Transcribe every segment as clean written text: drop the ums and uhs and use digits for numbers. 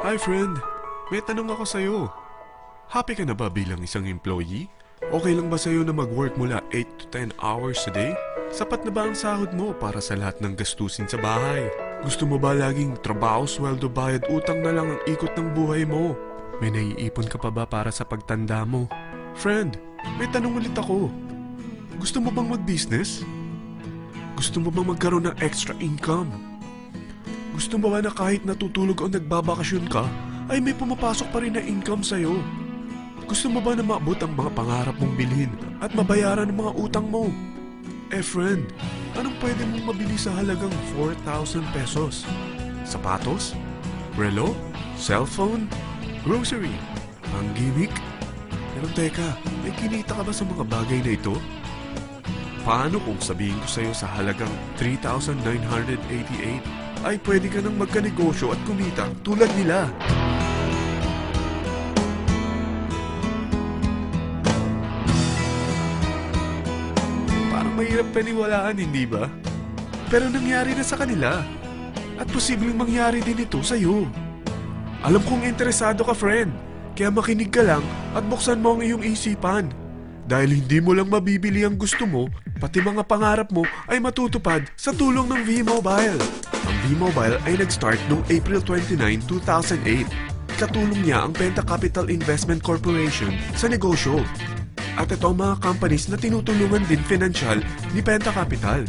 Hi friend, may tanong ako sa'yo. Happy ka na ba bilang isang employee? Okay lang ba sa'yo na mag-work mula 8 to 10 hours a day? Sapat na ba ang sahod mo para sa lahat ng gastusin sa bahay? Gusto mo ba laging trabaho, sweldo, bayad, utang na lang ang ikot ng buhay mo? May naiipon ka pa ba para sa pagtanda mo? Friend, may tanong ulit ako. Gusto mo bang mag-business? Gusto mo bang magkaroon ng extra income? Gusto mo ba na kahit natutulog o nagbabakasyon ka, ay may pumapasok pa rin na income sa'yo? Gusto mo ba na maabot ang mga pangarap mong bilhin at mabayaran ang mga utang mo? Friend, anong pwede mong mabili sa halagang 4,000 pesos? Sapatos? Relo? Cellphone? Grocery? Ang gimmick? Pero teka, may kinita ka ba sa mga bagay na ito? Paano kung sabihin ko sa'yo sa halagang 3,988 ay pwede ka nang magkanegosyo at kumita tulad nila? Parang mahirap paniwalaan, hindi ba? Pero nangyari na sa kanila. At posibleng mangyari din ito sa'yo. Alam kong interesado ka, friend. Kaya makinig ka lang at buksan mo ang iyong isipan. Dahil hindi mo lang mabibili ang gusto mo, pati mga pangarap mo ay matutupad sa tulong ng V-Mobile. Ang V-Mobile ay nag-start noong April 29, 2008. Katulong niya ang Penta Capital Investment Corporation sa negosyo. At ito ang mga companies na tinutulungan din financial ni Penta Capital.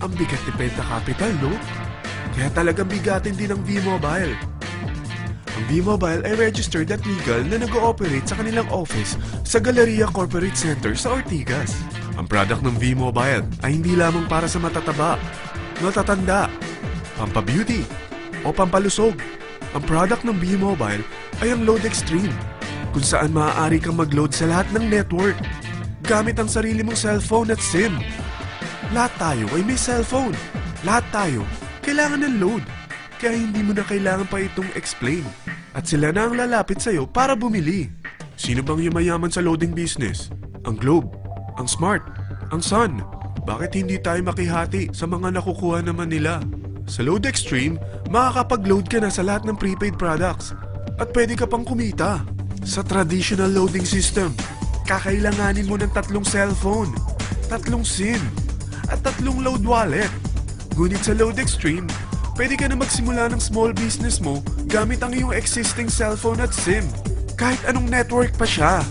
Ang bigat ni Penta Capital, no? Kaya talagang bigatin din ang V-Mobile. Ang V-Mobile ay registered at legal na nag-ooperate sa kanilang office sa Galleria Corporate Center sa Ortigas. Ang product ng V-Mobile ay hindi lamang para sa matataba, matatanda, pampabeauty, o pampalusog. Ang product ng V-Mobile ay ang Load Extreme, kung saan maaari kang mag-load sa lahat ng network gamit ang sarili mong cellphone at SIM. Lahat tayo ay may cellphone. Lahat tayo kailangan ng load. Kaya hindi mo na kailangan pa itong explain. At sila na ang lalapit sa'yo para bumili. Sino bang yumayaman sa loading business? Ang Globe, ang Smart, ang Sun. Bakit hindi tayo makihati sa mga nakukuha naman nila? Sa Load Extreme, makakapag-load ka na sa lahat ng prepaid products. At pwede ka pang kumita. Sa traditional loading system, kakailanganin mo ng 3 cellphone, 3 SIM, at 3 load wallet. Ngunit sa Load Extreme, pwede ka na magsimula ng small business mo gamit ang iyong existing cellphone at SIM. Kahit anong network pa siya.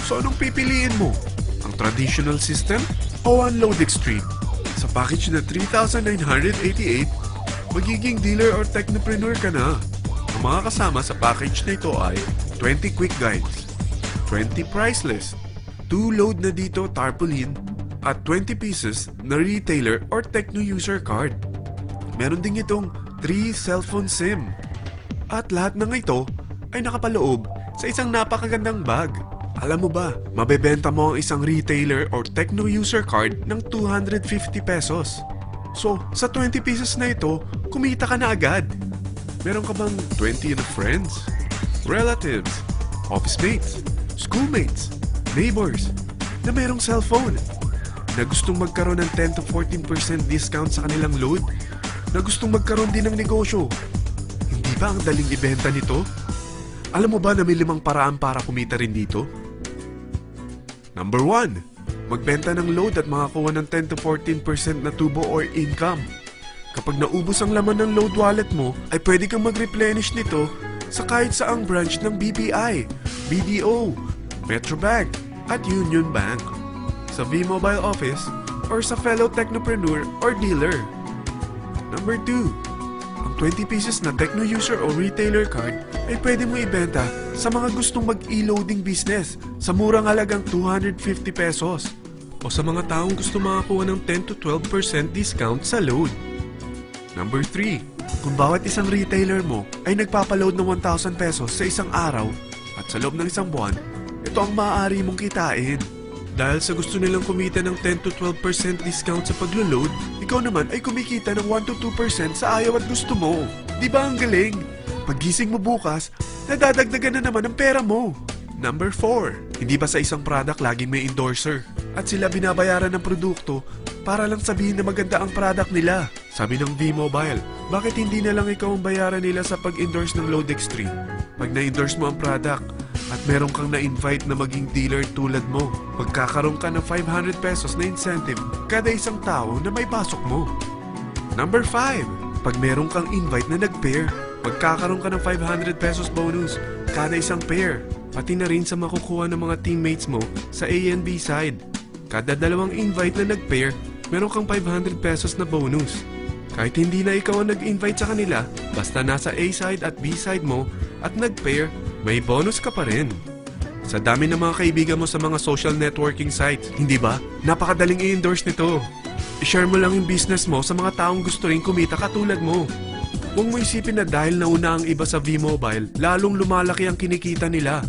So anong pipiliin mo? Ang traditional system o ang Load Extreme? Sa package na 3,988, magiging dealer or technopreneur ka na. Ang mga kasama sa package na ito ay 20 quick guides, 20 price list, 2 load na dito tarpaulin, at 20 pieces na retailer or techno user card. Meron din itong 3 cellphone SIM. At lahat ng ito ay nakapaloob sa isang napakagandang bag. Alam mo ba, mabebenta mo ang isang retailer or techno user card ng 250 pesos. So, sa 20 pieces na ito, kumita ka na agad. Meron ka bang 20 na friends, relatives, office mates, schoolmates, neighbors na merong cellphone, na gustong magkaroon ng 10 to 14% discount sa kanilang load, na gustong magkaroon din ng negosyo? Hindi ba ang daling ibenta nito? Alam mo ba na may 5 paraan para kumita rin dito? Number 1, magbenta ng load at makakuha ng 10 to 14% na tubo or income. Kapag naubos ang laman ng load wallet mo, ay pwede kang mag-replenish nito sa kahit saang branch ng BPI, BDO, Metrobank, at Union Bank, sa V-Mobile office, or sa fellow technopreneur or dealer. Number 2, ang 20 pieces na techno user o retailer card ay pwede mo ibenta sa mga gustong mag-e-loading business sa murang halagang 250 pesos o sa mga taong gusto makakuha ng 10 to 12% discount sa load. Number 3, kung bawat isang retailer mo ay nagpapaload ng 1,000 pesos sa isang araw at sa loob ng isang buwan, ito ang maaari mong kitain. Dahil sa gusto nilang kumita ng 10 to 12% discount sa paglo-load, ikaw naman ay kumikita ng 1 to 2% sa ayaw at gusto mo. Di ba ang galing? Paggising mo bukas, nadadagdagan na naman ang pera mo. Number 4, hindi ba sa isang product laging may endorser? At sila binabayaran ng produkto para lang sabihin na maganda ang product nila. Sabi ng V-Mobile, bakit hindi na lang ikaw ang bayaran nila sa pag-endorse ng Load Extreme? Pag na-endorse mo ang product at meron kang na-invite na maging dealer tulad mo, magkakaroon ka ng 500 pesos na incentive kada isang tao na may pasok mo. Number 5. Pag meron kang invite na nag-pair, magkakaroon ka ng 500 pesos bonus kada isang pair. Pati na rin sa makukuha ng mga teammates mo sa A and B side. Kada dalawang invite na nag-pair, meron kang 500 pesos na bonus. Kahit hindi na ikaw ang nag-invite sa kanila, basta nasa A side at B side mo at nag-pair, may bonus ka pa rin. Sa dami ng mga kaibigan mo sa mga social networking sites, hindi ba? Napakadaling i-endorse nito. I-share mo lang yung business mo sa mga taong gusto rin kumita katulad mo. Huwag mo isipin na dahil nauna ang iba sa V-Mobile, lalong lumalaki ang kinikita nila.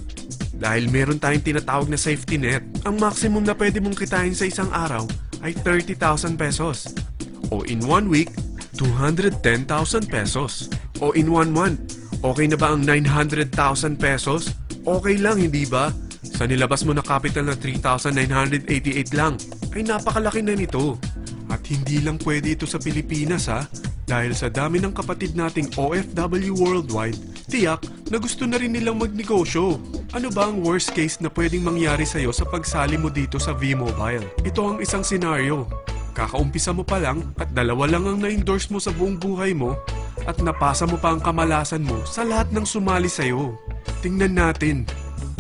Dahil meron tayong tinatawag na safety net, ang maximum na pwede mong kitain sa isang araw ay 30,000 pesos. O in 1 week, 210,000 pesos. O in 1 month, okay na ba ang 900,000 pesos? Okay lang, hindi ba? Sa nilabas mo na capital na 3,988 lang, ay napakalaki na nito. At hindi lang pwede ito sa Pilipinas ha, dahil sa dami ng kapatid nating OFW worldwide, tiyak na gusto na rin nilang magnegosyo. Ano ba ang worst case na pwedeng mangyari sa'yo sa pagsali mo dito sa V-Mobile? Ito ang isang senaryo. Kakaumpisa mo pa lang at 2 lang ang na-endorse mo sa buong buhay mo at napasa mo pa ang kamalasan mo sa lahat ng sumali sa'yo. Tingnan natin.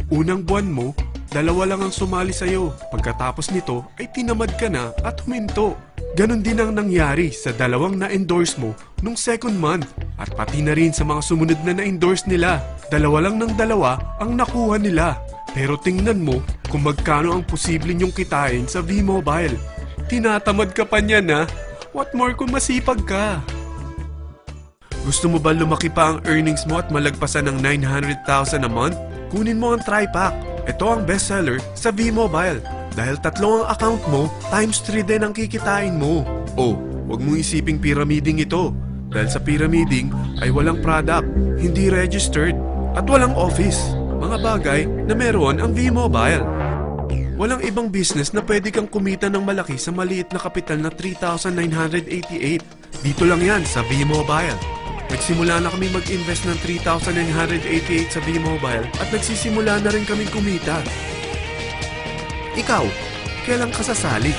Unang buwan mo, 2 lang ang sumali sa'yo. Pagkatapos nito ay tinamad ka na at huminto. Ganon din ang nangyari sa 2 na-endorse mo nung second month at pati na rin sa mga sumunod na na-endorse nila. 2 lang ng 2 ang nakuha nila. Pero tingnan mo kung magkano ang posible nyong kitain sa V-Mobile. Tinatamad ka pa niyan ha? What more kung masipag ka? Gusto mo ba lumaki pa ang earnings mo at malagpasan ng 900,000 a month? Kunin mo ang TriPack. Ito ang bestseller sa V-Mobile. Dahil 3 ang account mo, times 3 din ang kikitain mo. Oh, huwag mong isiping pyramiding ito. Dahil sa pyramiding ay walang product, hindi registered, at walang office. Mga bagay na meron ang V-Mobile. Walang ibang business na pwede kang kumita ng malaki sa maliit na kapital na 3,988. Dito lang yan sa V-Mobile. Nagsimula na kami mag-invest ng 3,988 sa V-Mobile at nagsisimula na rin kaming kumita. Ikaw, kailan ka sasali?